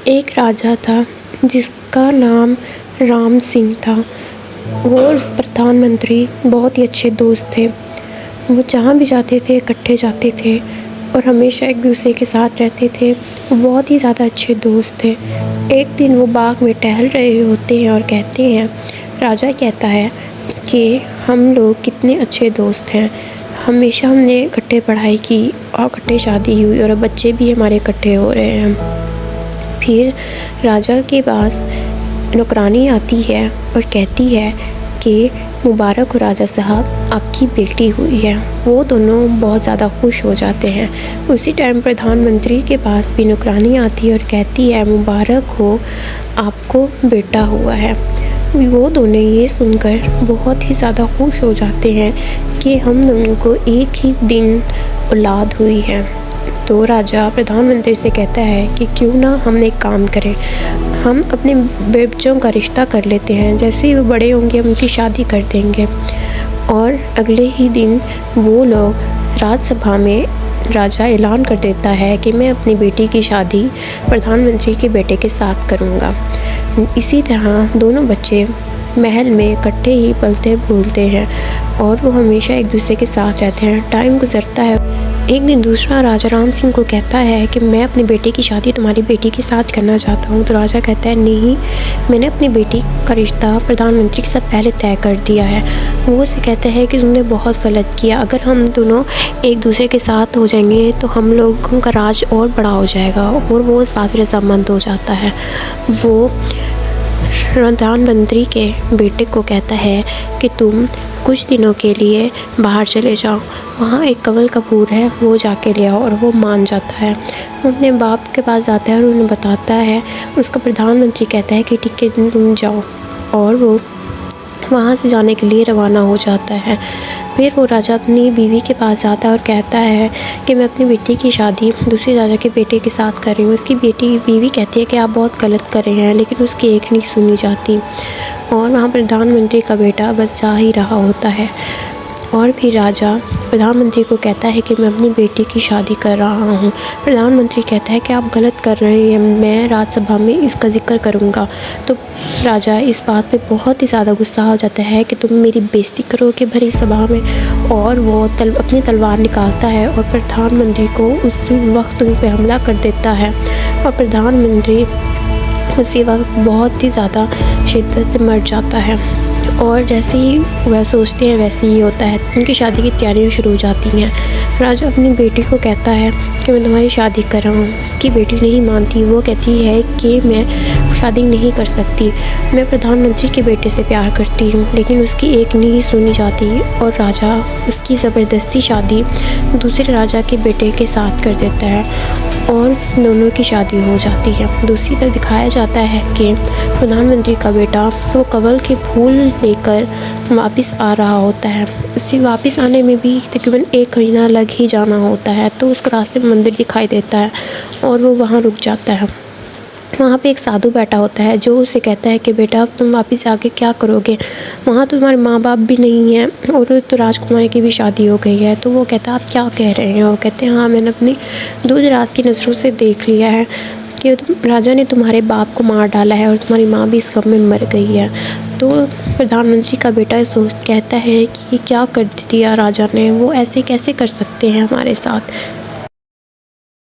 एक राजा था जिसका नाम राम सिंह था। वो और उस प्रधानमंत्री बहुत ही अच्छे दोस्त थे। वो जहाँ भी जाते थे इकट्ठे जाते थे और हमेशा एक दूसरे के साथ रहते थे। वो बहुत ही ज़्यादा अच्छे दोस्त थे। एक दिन वो बाग में टहल रहे होते हैं और कहते हैं, राजा कहता है कि हम लोग कितने अच्छे दोस्त हैं। हमेशा हमने इकट्ठे पढ़ाई की और इकट्ठे शादी हुई और अब बच्चे भी हमारे इकट्ठे हो रहे हैं। फिर राजा के पास नौकरानी आती है और कहती है कि मुबारक हो राजा साहब, आपकी बेटी हुई है। वो दोनों बहुत ज़्यादा खुश हो जाते हैं। उसी टाइम प्रधानमंत्री के पास भी नौकरानी आती है और कहती है, मुबारक हो, आपको बेटा हुआ है। वो दोनों ये सुनकर बहुत ही ज़्यादा खुश हो जाते हैं कि हम दोनों को एक ही दिन औलाद हुई है। तो राजा प्रधानमंत्री से कहता है कि क्यों ना हम एक काम करें, हम अपने बच्चों का रिश्ता कर लेते हैं। जैसे ही वो बड़े होंगे हम उनकी शादी कर देंगे। और अगले ही दिन वो लोग राज्यसभा में राजा ऐलान कर देता है कि मैं अपनी बेटी की शादी प्रधानमंत्री के बेटे के साथ करूँगा। इसी तरह दोनों बच्चे महल में इकट्ठे ही पलते फूलते हैं और वो हमेशा एक दूसरे के साथ रहते हैं। टाइम गुजरता है। एक दिन दूसरा राजा राम सिंह को कहता है कि मैं अपनी बेटी की शादी तुम्हारी बेटी के साथ करना चाहता हूँ। तो राजा कहता है, नहीं, मैंने अपनी बेटी का रिश्ता प्रधानमंत्री के साथ पहले तय कर दिया है। वो उसे कहता है कि तुमने बहुत गलत किया। अगर हम दोनों एक दूसरे के साथ हो जाएंगे तो हम लोगों का राज और बड़ा हो जाएगा। और वो उस बात से संबंध हो जाता है। वो प्रधानमंत्री के बेटे को कहता है कि तुम कुछ दिनों के लिए बाहर चले जाओ, वहाँ एक कंवल का फूल है, वो जाके ले आओ। और वो मान जाता है। वो अपने बाप के पास जाता है और उन्हें बताता है। उसका प्रधानमंत्री कहता है कि ठीक है, तुम जाओ। और वो वहाँ से जाने के लिए रवाना हो जाता है। फिर वो राजा अपनी बीवी के पास जाता है और कहता है कि मैं अपनी बेटी की शादी दूसरे राजा के बेटे के साथ कर रही हूँ। उसकी बीवी कहती है कि आप बहुत गलत कर रहे हैं, लेकिन उसकी एक नहीं सुनी जाती। और वहाँ प्रधानमंत्री का बेटा बस जा ही रहा होता है। और फिर राजा प्रधानमंत्री को कहता है कि मैं अपनी बेटी की शादी कर रहा हूँ। प्रधानमंत्री कहता है कि आप गलत कर रहे हैं, मैं राज्यसभा में इसका जिक्र करूँगा। तो राजा इस बात पे बहुत ही ज़्यादा गुस्सा हो जाता है कि तुम मेरी बेइज्जती करोगे भरी सभा में। और वो अपनी तलवार निकालता है और प्रधानमंत्री को उसी वक्त उन पर हमला कर देता है। और प्रधानमंत्री उसी वक्त बहुत ही ज़्यादा शिद्दत से मर जाता है। और जैसे ही वह सोचते हैं वैसे ही होता है। उनकी शादी की तैयारियां शुरू हो जाती हैं। राजा अपनी बेटी को कहता है कि मैं तुम्हारी शादी कर रहा हूँ। उसकी बेटी नहीं मानती। वो कहती है कि मैं शादी नहीं कर सकती, मैं प्रधानमंत्री के बेटे से प्यार करती हूँ। लेकिन उसकी एक नहीं सुनी जाती और राजा उसकी ज़बरदस्ती शादी दूसरे राजा के बेटे के साथ कर देता है और दोनों की शादी हो जाती है। दूसरी तरफ दिखाया जाता है कि प्रधानमंत्री का बेटा वो कंवल के फूल लेकर वापस आ रहा होता है। उससे वापस आने में भी तकरीबन 1 महीना लग ही जाना होता है। तो उसको रास्ते में मंदिर दिखाई देता है और वो वहाँ रुक जाता है। वहाँ पे एक साधु बैठा होता है जो उसे कहता है कि बेटा अब तुम वापस जाके क्या करोगे, वहाँ तो तुम्हारे माँ बाप भी नहीं हैं और तो राजकुमारी की भी शादी हो गई है। तो वो कहता है आप क्या कह रहे हैं। वो कहते हैं हाँ, मैंने अपनी दूर-दराज की नज़रों से देख लिया है कि राजा ने तुम्हारे बाप को मार डाला है और तुम्हारी माँ भी इस गम में मर गई है। तो प्रधानमंत्री का बेटा कहता है कि क्या कर दिया राजा ने, वो ऐसे कैसे कर सकते हैं हमारे साथ।